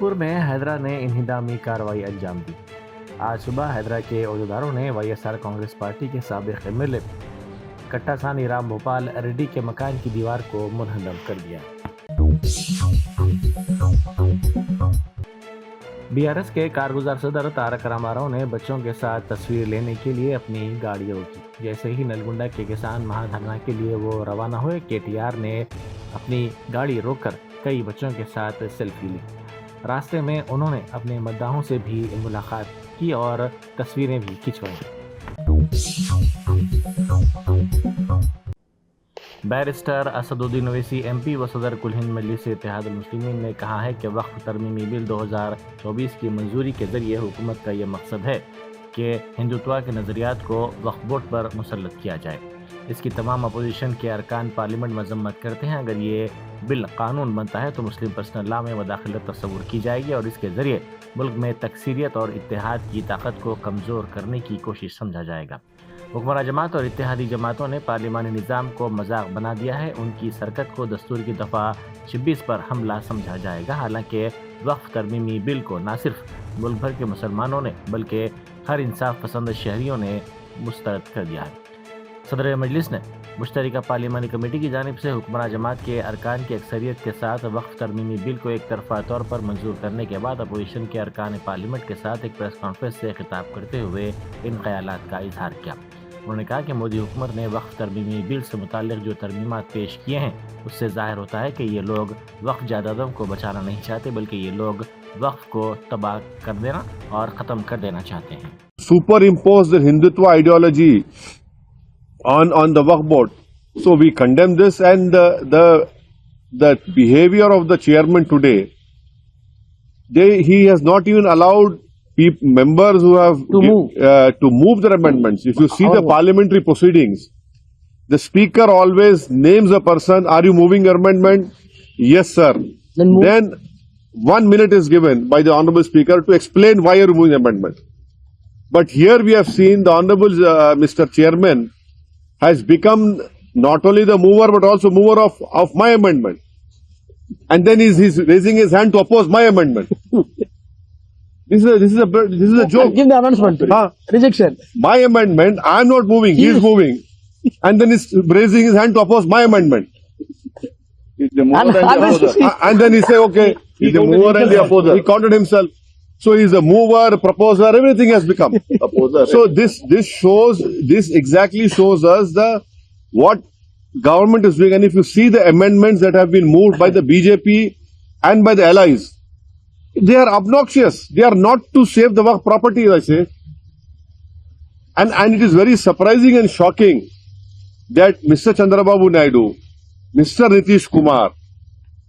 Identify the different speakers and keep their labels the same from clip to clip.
Speaker 1: نور میں حیدرا نے انہدامی کارروائی انجام دی۔ آج صبح حیدرا کے عہدیداروں نے Y S R Congress party کے سابق M L A Katasani Ram Bhupal Reddy کے مکان کی دیوار کو منہدم کر دیا۔ بی آر ایس کے کارگزار صدر تارک راما راؤ نے بچوں کے ساتھ تصویر لینے کے لیے اپنی گاڑی روکی۔ جیسے ہی نلگنڈا کے کسان مہا دھرنا کے لیے وہ روانہ ہوئے، کے ٹی آر نے اپنی گاڑی روک کر کئی بچوں کے ساتھ سیلفی لی۔ راستے میں انہوں نے اپنے مداحوں سے بھی ملاقات کی اور تصویریں بھی کھنچوائیں۔ بیرسٹر اسد الدین اویسی ایم پی و صدر کل ہند مجلس اتحاد المسلمین نے کہا ہے کہ وقف ترمیمی بل 2024 کی منظوری کے ذریعے حکومت کا یہ مقصد ہے کہ ہندوتوا کے نظریات کو وقف بورڈ پر مسلط کیا جائے۔ اس کی تمام اپوزیشن کے ارکان پارلیمنٹ مذمت کرتے ہیں۔ اگر یہ بل قانون بنتا ہے تو مسلم پرسنل لا میں مداخلت تصور کی جائے گی اور اس کے ذریعے ملک میں تکثیریت اور اتحاد کی طاقت کو کمزور کرنے کی کوشش سمجھا جائے گا۔ حکمراں جماعت اور اتحادی جماعتوں نے پارلیمانی نظام کو مذاق بنا دیا ہے۔ ان کی حرکت کو دستور کی دفعہ 26 پر حملہ سمجھا جائے گا۔ حالانکہ وقف ترمیمی بل کو نہ صرف ملک بھر کے مسلمانوں نے بلکہ ہر انصاف پسند شہریوں نے مسترد کر دیا ہے۔ صدر مجلس نے مشترکہ پارلیمانی کمیٹی کی جانب سے حکمراں جماعت کے ارکان کی اکثریت کے ساتھ وقف ترمیمی بل کو ایک طرفہ طور پر منظور کرنے کے بعد اپوزیشن کے ارکان پارلیمنٹ کے ساتھ ایک پریس کانفرنس سے خطاب کرتے ہوئے ان خیالات کا اظہار کیا۔ انہوں نے کہا کہ مودی حکومت نے وقف ترمیمی بل سے متعلق جو ترمیمات پیش کیے ہیں اس سے ظاہر ہوتا ہے کہ یہ لوگ وقف جائیدادوں کو بچانا نہیں چاہتے بلکہ یہ لوگ وقف کو تباہ کر دینا اور ختم کر دینا چاہتے ہیں۔
Speaker 2: Super impose the Hindutva ideology on the Waqf board. So we condemn this, and the behavior of the chairman today, he has not even allowed members who have to move their amendments. If you see the parliamentary proceedings, the speaker always names a person, are you moving your amendment? Yes, sir. Then 1 minute is given by the honorable speaker to explain why you are moving the amendment. But here we have seen the honorable Mr. Chairman has become not only the mover but also mover of my amendment. And then he's raising his hand to oppose my amendment. This is a joke.
Speaker 3: Give the announcement. Rejection.
Speaker 2: My amendment, I am not moving, he is moving. And then he's raising his hand to oppose my amendment. And then he say, okay, he's the mover and the opposer. He counted himself. So he's a mover, proposer, everything has become. So this exactly shows us what government is doing. And if you see the amendments that have been moved by the BJP and by the allies, they are obnoxious. They are not to save the Waqf property, I say. And it is very surprising and shocking that Mr. Chandrababu Naidu, Mr. Nitish Kumar,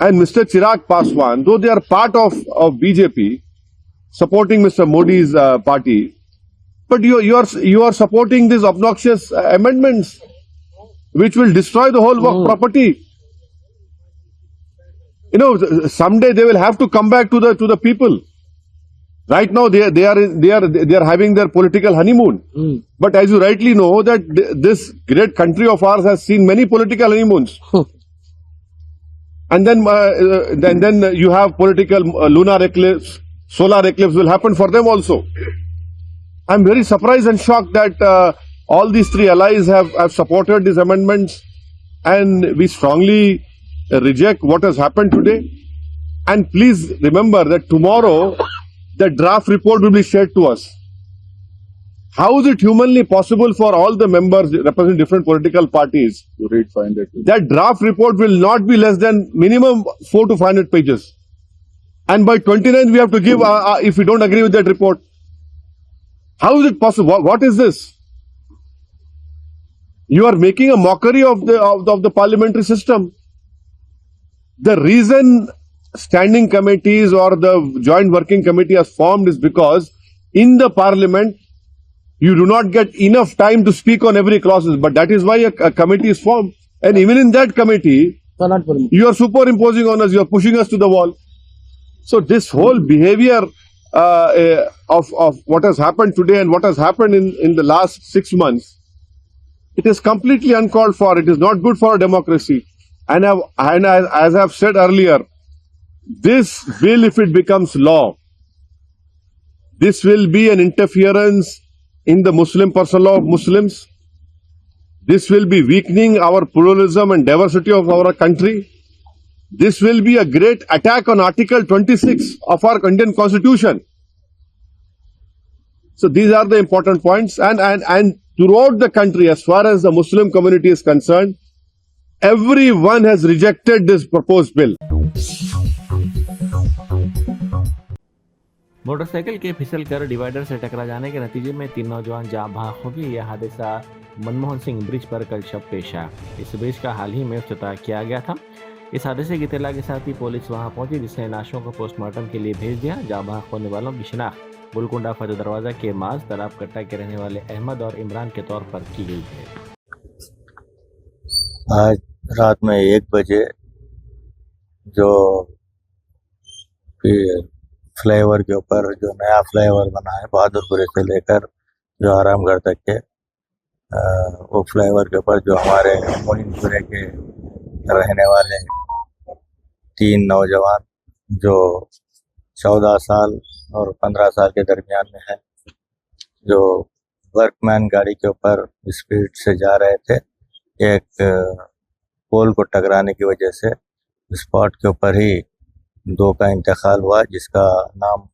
Speaker 2: and Mr. Chirag Paswan, though they are part of BJP, supporting Mr. Modi's party, but you are supporting these obnoxious amendments, which will destroy the whole Waqf property. You know, someday they will have to come back to the people. Right now they are having their political honeymoon. But as you rightly know, that this great country of ours has seen many political honeymoons. And then you have political lunar eclipse, solar eclipse will happen for them also. I'm very surprised and shocked that all these three allies have supported these amendments, and we strongly reject what has happened today. And please remember that tomorrow the draft report will be shared to us. How is it humanly possible for all the members representing different political parties to read 500 pages? That draft report will not be less than minimum 400 to 500 pages. And by 29th we have to give if we don't agree with that report. How is it possible? What is this? You are making a mockery of the parliamentary system. The reason standing committees or the joint working committee has formed is because in the parliament you do not get enough time to speak on every clause. But that is why a committee is formed. And even in that committee, you are superimposing on us, you are pushing us to the wall. So this whole behavior of what has happened today and what has happened in the last 6 months, it is completely uncalled for. It is not good for a democracy. And as I have said earlier, this bill, if it becomes law, this will be an interference in the Muslim personal law of Muslims. This will be weakening our pluralism and diversity of our country. This will be a great attack on Article 26 of our Indian Constitution. So these are the important points, and throughout the country, as far as the Muslim community is concerned, everyone has rejected this proposed bill.
Speaker 1: Motorcycle के फिसल कर divider से टकरा जाने के नतीजे में 3 नौजवान जाँ भाग हो गए। यह हादसा मनमोहन सिंह ब्रिज पर कल शब पेश आया। इस ब्रिज का हाल ही में इफ्तिताह किया गया था। इस हादसे की इत्तला के साथ ही पुलिस वहां पहुंची, जिसने लाशों को पोस्टमार्टम के लिए भेज दिया। जाँ भाग होने वालों की शिनाख्त गुलकुंडा फतेह दरवाजा के माज तालाब कट्टा के रहने वाले अहमद और इमरान के तौर पर की गई है।
Speaker 4: आज रात में 1 बजे जो फ्लाईओवर के ऊपर जो नया फ्लाईओवर बना है बहादुरपुरे से लेकर जो आरामगढ़ तक के, वो फ्लाईओवर के ऊपर जो हमारे मोइनपुरे के रहने वाले 3 नौजवान जो 14 साल और 15 साल के दरमियान में है, जो वर्कमैन गाड़ी के ऊपर स्पीड से जा रहे थे, एक पोल को टकराने की वजह से स्पॉट के ऊपर ही 2 का इंतकाल हुआ, जिसका नाम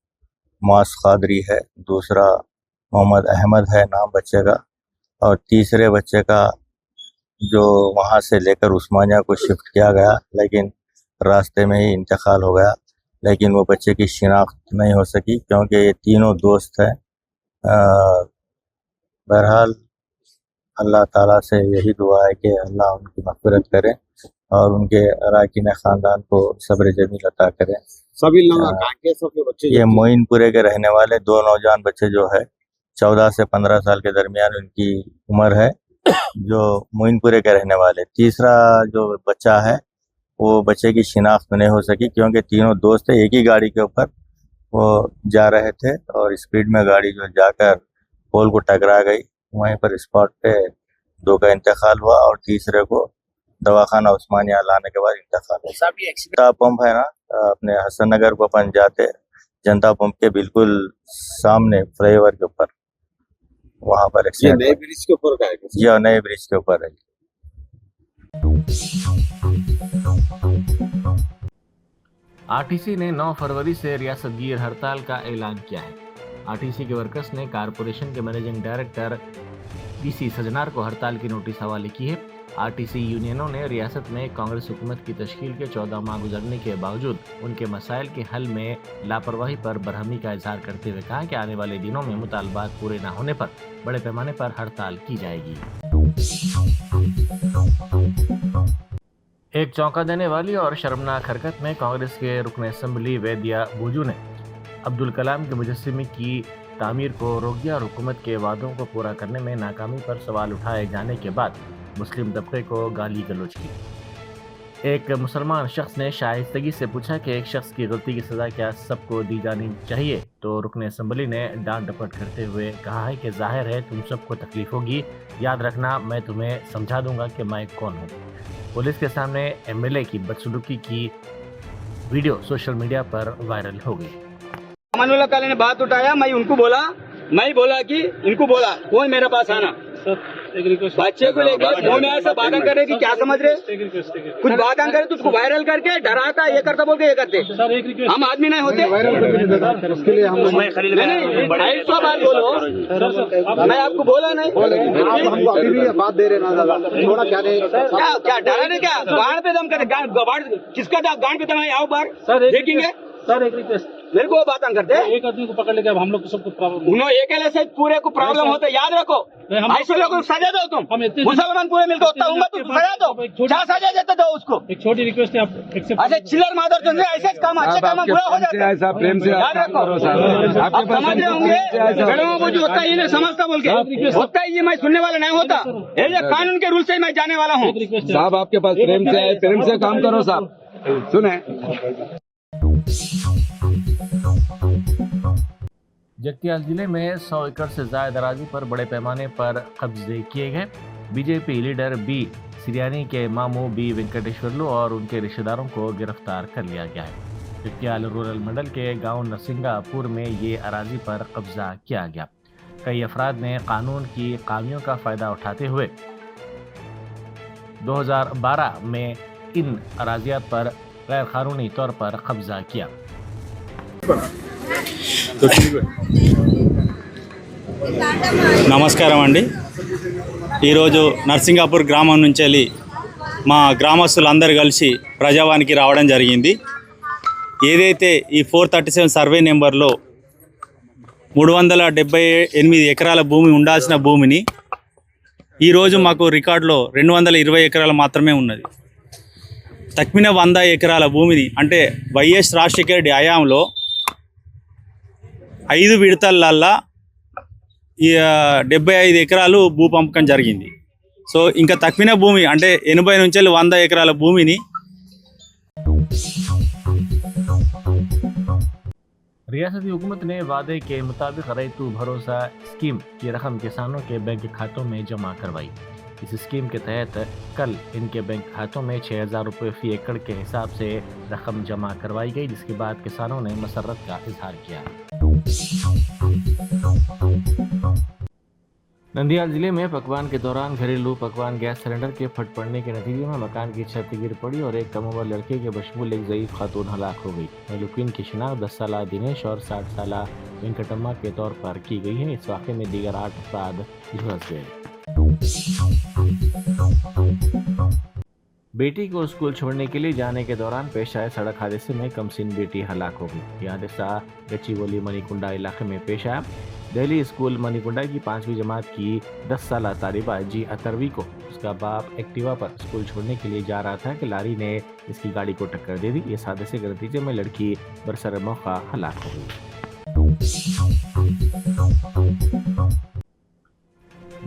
Speaker 4: मास कादरी है, दूसरा मोहम्मद अहमद है नाम बच्चे का, और तीसरे बच्चे का जो वहाँ से लेकर उस्मानिया को शिफ्ट किया गया, लेकिन रास्ते में ही इंतकाल हो गया। लेकिन वो बच्चे की शिनाख्त नहीं हो सकी क्योंकि ये तीनों दोस्त हैं। बहरहाल अल्लाह ताला से यही दुआ है कि अल्लाह उनकी मग़फ़िरत करे और उनके अराकीन ख़ानदान को सब्र जमील अता करे।
Speaker 5: सभी लोग के सबके बच्चे
Speaker 4: ये मोइनपुरे के रहने वाले 2 नौजवान बच्चे जो है 14 से 15 साल के दरमियान उनकी उम्र है, जो मोइनपुरे के रहने वाले। तीसरा जो बच्चा है वो बच्चे की शिनाख्त नहीं हो सकी क्योंकि तीनों दोस्त एक ही गाड़ी के ऊपर वो जा रहे थे और स्पीड में गाड़ी जो जाकर पोल को टकरा गई। वहीं पर स्पॉट पे 2 का इंतकाल हुआ और तीसरे को दवाखाना उस्मानिया लाने के बाद इंतकाल हुआ। जनता पंप है ना, अपने हसन नगर को अपन जाते, जनता पंप के बिल्कुल सामने फ्लाईओवर के ऊपर, वहाँ पर
Speaker 5: ये नए ब्रिज के ऊपर का है?
Speaker 4: यह नए ब्रिज के ऊपर है।
Speaker 1: आरटीसी ने 9 फरवरी से रियासतगीर हड़ताल का ऐलान किया है। आरटीसी के वर्कर्स ने कारपोरेशन के मैनेजिंग डायरेक्टर पीसी सजनार को हड़ताल की नोटिस हवाले की है। आरटीसी यूनियनों ने रियासत में कांग्रेस हुकूमत की तश्कील के 14 माह गुजरने के बावजूद उनके मसाइल के हल में लापरवाही पर बरहमी का इजहार करते हुए कहा कि आने वाले दिनों में मुतालबात पूरे न होने पर बड़े पैमाने पर हड़ताल की जाएगी। एक चौंका देने वाली और शर्मनाक हरकत में कांग्रेस के रुकन असम्बली वैद्या भुजू ने अब्दुल कलाम के मुजस्समे की तामीर को रोक दिया और हुकूमत के वादों को पूरा करने में नाकामी पर सवाल उठाए जाने के बाद मुस्लिम तबके को गाली गलौज की। एक मुसलमान शख्स ने शाइस्तगी से पूछा कि एक शख्स की गलती की सज़ा क्या सबको दी जानी चाहिए, तो रुकन असम्बली ने डांट डपट करते हुए कहा है कि जाहिर है तुम सबको तकलीफ होगी, याद रखना मैं तुम्हें समझा दूंगा कि मैं कौन हूँ। पुलिस के सामने एमएलए की बदसलूकी की वीडियो सोशल मीडिया पर वायरल हो गई।
Speaker 6: अमानुल्लाह काले ने बात उठाया, मैं उनको बोला, मैं बोला कि इनको बोला कोई मेरे पास आना, बच्चे को लेकर मुंह में ऐसा बातें कर रहे कि क्या समझ रहे, कुछ बातें करे तो उसको वायरल करके डराता ये करता बोल के ये करते। हम आदमी नहीं होते,
Speaker 3: उसके लिए हम
Speaker 6: ऐसा बात बोलो, मैं आपको बोला नहीं,
Speaker 3: हमको अभी भी बात दे रहे ना, थोड़ा क्या
Speaker 6: क्या डरा रहे, क्या गाड़ पे दम करे, किसका गाड़ पे दम है, आओ बाहर देखेंगे।
Speaker 7: सर एक रिक्वेस्ट,
Speaker 6: मेरे को बातें करते
Speaker 7: एक आदमी को पकड़ लेके अब हम लोग को सबको प्रॉब्लम,
Speaker 6: उन्होंने अकेले से पूरे को प्रॉब्लम होता है, याद रखो। ऐसे लोगों को सजा दो, तुम मुसलमान पूरे मिलकर होता हूँ तो सजा दो, क्या सजा देते दो उसको।
Speaker 7: एक छोटी रिक्वेस्ट है, आप एक्सेप्ट।
Speaker 6: ऐसे चिल्लर मादर जो ऐसे काम अच्छे काम बुरा हो जाता है,
Speaker 5: ऐसा प्रेम से
Speaker 6: याद रखो। आप समझ रहे होंगे वो जो होता है ये समझता बोल के होता है, ये मैं सुनने वाला नहीं होता, ये कानून के रूल से मैं जाने वाला हूँ।
Speaker 5: साहब आपके पास प्रेम से है, प्रेम से काम करो साहब, सुने।
Speaker 1: जगतियाल जिले में 100 एकड़ से ज्यादा अराजी पर बड़े पैमाने पर कब्जे किए गए। बीजेपी लीडर बी सिरियानी के मामू बी वेंकटेश्वरलू और उनके रिश्तेदारों को गिरफ्तार कर लिया गया है। टिक्याल रूरल मंडल के गांव नरसिंगापुर में ये अराजी पर कब्जा किया गया। कई अफराद ने कानून की खामियों का फ़ायदा उठाते हुए 2012 में इन अराजियात पर गैर कानूनी तौर पर कब्जा किया।
Speaker 8: నమస్కారం అండి. ఈరోజు నర్సింగాపూర్ గ్రామం నుంచి వెళ్ళి మా గ్రామస్తులందరూ కలిసి ప్రజావానికి రావడం జరిగింది. ఏదైతే ఈ 437 సర్వే నెంబర్లో 378 ఎకరాల భూమి ఉండాల్సిన భూమిని ఈరోజు మాకు రికార్డులో 220 ఎకరాలు మాత్రమే ఉన్నది. తక్మిన 100 ఎకరాల భూమిని అంటే వైఎస్ రాజశేఖర రెడ్డి హయాంలో 5 విడతలల్లా 75 ఎకరాలు భూ పంపకం జరిగింది. సో ఇంకా తక్మిన భూమి అంటే 80 నుంచి 100 ఎకరాల భూమిని
Speaker 1: रियासती हुकूमत ने वादे के मुताबिक रैतु भरोसा स्कीम की रकम किसानों के बैंक खातों में जमा करवाई। इस स्कीम के तहत कल इनके बैंक खातों में 6,000 रुपये फी एकड़ के हिसाब से रकम जमा करवाई गई, जिसके बाद किसानों ने मसरत का इजहार किया। नंदियाल जिले में पकवान के दौरान घरेलू पकवान गैस सिलेंडर के फट पड़ने के नतीजे में मकान की छत गिर पड़ी और एक कम उम्र लड़के के बशमूल एक ज़ईफ खातून हलाक हो गई। महलूकीन की शिनाख्त 10 साला दिनेश और 60 साला वेंकटम्मा के तौर पर की गई है। इस वाक़े में दीगर 8 अफराद झुलस गए। बेटी को स्कूल छोड़ने के लिए जाने के दौरान पेश आए सड़क हादसे में कमसिन बेटी हलाक हो गई। यह हादसा गच्चीबोली मनीकुंडा इलाके में पेश आया। दिल्ली स्कूल मनीकुंडा की 5वीं जमात की 10 साला तालिबा जी अतरवी को उसका बाप एक्टिवा पर स्कूल छोड़ने के लिए जा रहा था कि लारी ने इसकी गाड़ी को टक्कर दे दी। इस हादसे के नतीजे में लड़की बरसर मौका हलाक हो गई।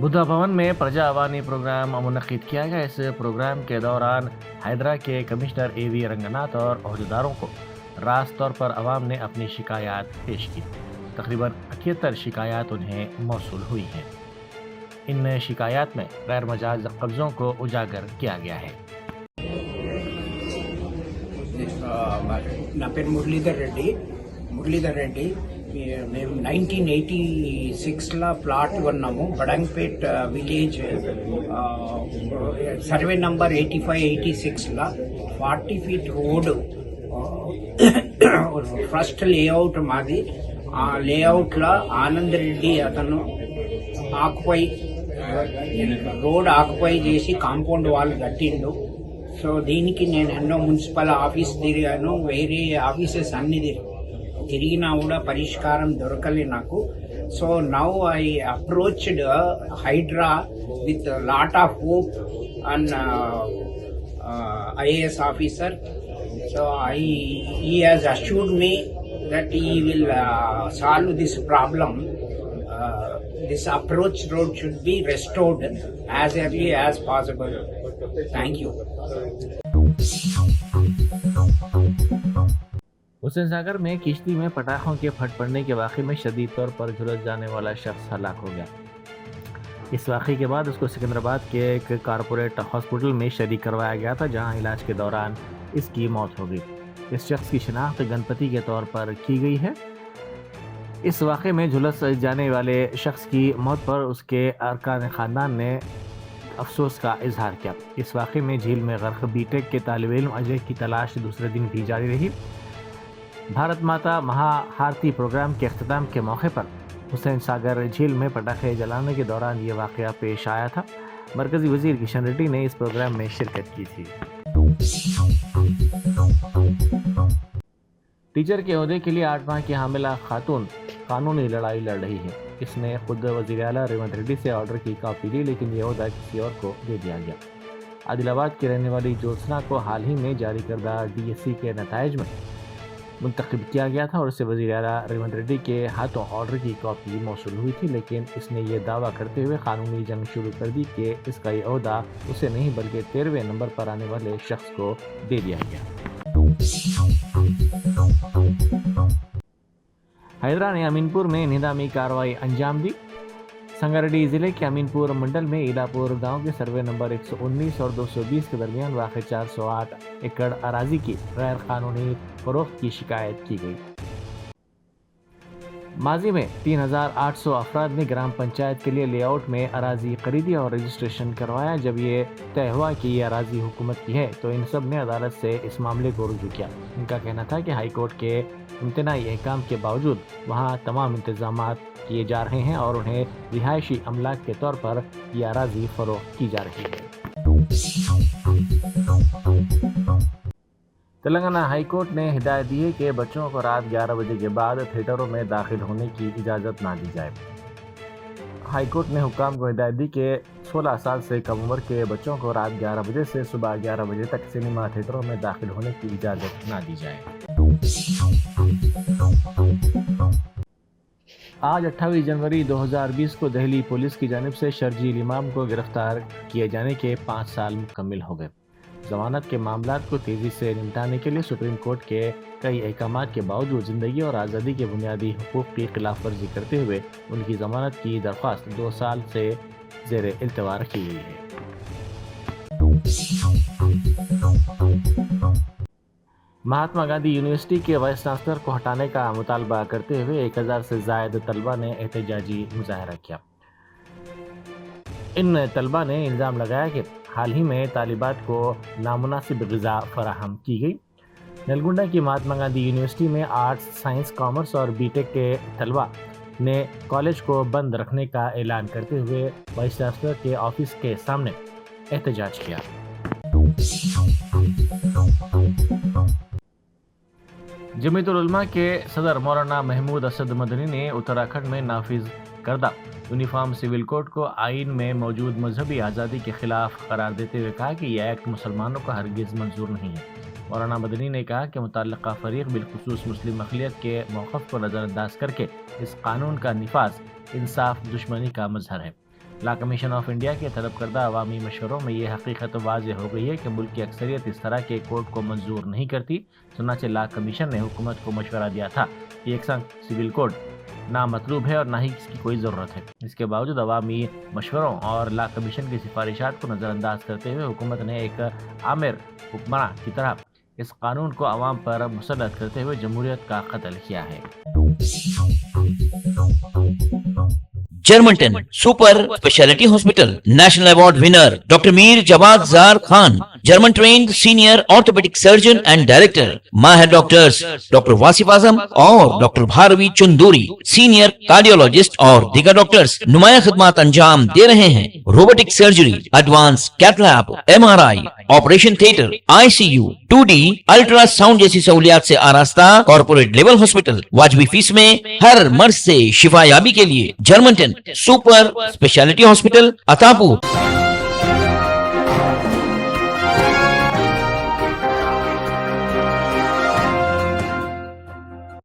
Speaker 1: बुद्धा भवन में प्रजा आवानी प्रोग्राम मुनक्किद किया गया। इस प्रोग्राम के दौरान हैदरा के कमिश्नर AV रंगनाथ और अहदेदारों को रास्त तौर पर अवाम ने अपनी शिकायत पेश की। तकरीबन 78 शिकायत उन्हें मौसूल हुई हैं। इन शिकायत में गैर मजाज कब्ज़ों को उजागर किया गया है।
Speaker 9: నా పేరు మురళీధర్ రెడ్డి మేము 1986లో ప్లాట్ కొన్నాము. బడంగ్పేట్ విలేజ్ సర్వే నంబర్ 8586లో 40 ఫీట్ రోడ్ ఫస్ట్ లేఅవుట్ మాది. ఆ లేఅవుట్లో ఆనంద్ రెడ్డి అతను రోడ్ ఆక్యుపై చేసి కాంపౌండ్ వాల్ కట్టిండు. సో దీనికి నేను ఎన్నో మున్సిపల్ ఆఫీస్ తిరిగాను, వేరే ఆఫీసెస్ అన్ని తిరిగినా కూడా పరిష్కారం దొరకలే నాకు. So now I approached HYDRAA with lot of hope and IAS officer. So he has assured me that he will solve this problem. This approach road should be restored as early as possible. Thank you.
Speaker 1: Hussain Sagar में किश्ती में पटाखों के फट पड़ने के वाक़े में शदीद तौर पर झुलस जाने वाला शख्स हलाक हो गया। इस वाक़े के बाद उसको सिकंदराबाद के एक कारपोरेट हॉस्पिटल में शरीक करवाया गया था, जहां इलाज के दौरान इसकी मौत हो गई। इस शख्स की शिनाख्त गणपति के तौर पर की गई है। इस वाक़े में झुलस जाने वाले शख्स की मौत पर उसके अरकान ख़ानदान ने अफसोस का इजहार किया। इस वाक़े में झील में गर्क बीटेक के तालिब इल्म अजय की तलाश दूसरे दिन भी जारी रही। भारत माता महाआरती प्रोग्राम के अख्ताम के मौके पर हुसैन सागर झील में पटाखे जलाने के दौरान ये वाक़या पेश आया था। मरकज़ी वज़ीर किशन रेड्डी ने इस प्रोग्राम में शिरकत की थी। टीचर के ओहदे के लिए 8 माह की हामिला खातून कानूनी लड़ाई लड़ रही है। इसने खुद वज़ीर आला रेवंत रेड्डी से ऑर्डर की कॉपी ली, लेकिन ये ओहदा किसी और को दे दिया गया। आदिलाबाद की रहने वाली ज्योत्सना को हाल ही में जारी करदा DSC के नताइज में मुंतखब किया गया था और उसे वज़ीर आला रेवंत रेड्डी के हाथों ऑर्डर की कॉपी मौसूल हुई थी, लेकिन इसने ये दावा करते हुए कानूनी जंग शुरू कर दी कि इसका ये ओहदा उसे नहीं बल्कि 13वें नंबर पर आने वाले शख्स को दे दिया गया। हैदरा ने अमीनपुर में निदामी कार्रवाई अंजाम दी। संगारेड्डी जिले के अमीनपुर मंडल में इलापुर गांव के सर्वे नंबर 119 और 220 के दरमियान वाक़ 408 एकड़ अराजी की गैर कानूनी फरोख्त की शिकायत की गई। माजी में 3,800 अफराद ने ग्राम पंचायत के लिए लेआउट में अराजी खरीदी और रजिस्ट्रेशन करवाया। जब ये तय हुआ कि ये अराजी हुकूमत की है तो इन सब ने अदालत से इस मामले को रुजू किया। इनका कहना था कि हाई कोर्ट के इम्तनाई अहकाम के बावजूद वहाँ तमाम इंतजामात किए जा रहे हैं और उन्हें रिहायशी अमलाक के तौर पर यह अराजी फरोख्त की जा रही है। तेलंगाना हाई कोर्ट ने हिदायत दी है कि बच्चों को रात 11 बजे के बाद थिएटरों में दाखिल होने की इजाज़त ना दी जाए। हाई कोर्ट ने हुक्काम को हिदायत दी कि 16 साल से कम उम्र के बच्चों को रात 11 बजे से सुबह 11 बजे तक सिनेमा थिएटरों में दाखिल होने की इजाज़त ना दी जाए। आज 28 जनवरी 2020 को दिल्ली पुलिस की जानिब से शर्जील इमाम को गिरफ्तार किए जाने के 5 साल मुकम्मिल हो गए। जमानत के मामलात को तेज़ी से निपटाने के लिए सुप्रीम कोर्ट के कई अहकामात के बावजूद ज़िंदगी और आज़ादी के बुनियादी हुकूक़ की खिलाफ वर्जी करते हुए उनकी जमानत की दरख्वास्त 2 साल से ज़ेर इल्तवा रखी गई है। महात्मा गांधी यूनिवर्सिटी के वाइस चांसलर को हटाने का मुतालबा करते हुए 1000 से ज़ायद तलबा ने एहतजाजी मुजाहरा किया। इन तलबा ने इल्ज़ाम लगाया कि हाल ही में तालिबात को नामुनासिब ग़िज़ा फराहम की गई। नलगुंडा की महात्मा गांधी यूनिवर्सिटी में आर्ट्स, साइंस, कॉमर्स और बीटेक के तलबा ने कॉलेज को बंद रखने का ऐलान करते हुए वाइस चांसलर के ऑफिस के सामने एहतजाज किया। जमीयतुल उलमा के सदर मौलाना महमूद असद मदनी ने उत्तराखंड में नाफिज करदा यूनिफॉर्म सिविल कोड को आइन में मौजूद मजहबी आज़ादी के खिलाफ करार देते हुए कहा कि यह एक्ट मुसलमानों को हरगिज़ मंजूर नहीं है। मौलाना मदनी ने कहा कि मुतल्लिक़ा फ़रीक़ बिलखुसूस मुस्लिम अक़लियत के मौक़िफ़ को नज़रअंदाज करके इस कानून का निफाज़ इंसाफ दुश्मनी का मजहर है। ला कमीशन ऑफ इंडिया के तलब करदा अवामी मशवरों में ये हकीकत वाज़ेह हो गई है कि मुल्क की अक्सरियत इस तरह के कोड को मंजूर नहीं करती। चुनांचे ला कमीशन ने हुकूमत को मशवरा दिया था कि एक संग सिविल कोड ना मतलूब है और ना ही इसकी कोई ज़रूरत है। इसके बावजूद अवामी मशवरों और ला कमीशन की सिफारिशात को नज़रअंदाज करते हुए हुकूमत ने एक आमिर हुक्मरान की तरह इस कानून को अवाम पर मुसल्लत करते हुए जमहूरियत का कत्ल किया है।
Speaker 10: Germanten super speciality hospital national award winner doctor Mir Jawad Jar Khan, German trained senior orthopaedic surgeon and director, माहिर डॉक्टर्स डॉक्टर वासिफ आजम और doctor Bharavi Chanduri, senior cardiologist और दीगर डॉक्टर्स नुमाया खिदमत अंजाम दे रहे हैं। Robotic surgery, advance cath lab, MRI, operation theatre, ICU, 2D ultrasound जैसी सहूलियात से आरास्ता कॉर्पोरेट लेवल हॉस्पिटल वाजबी फीस में हर मर्ज से शिफायाबी के लिए Germanton super speciality hospital Attapur.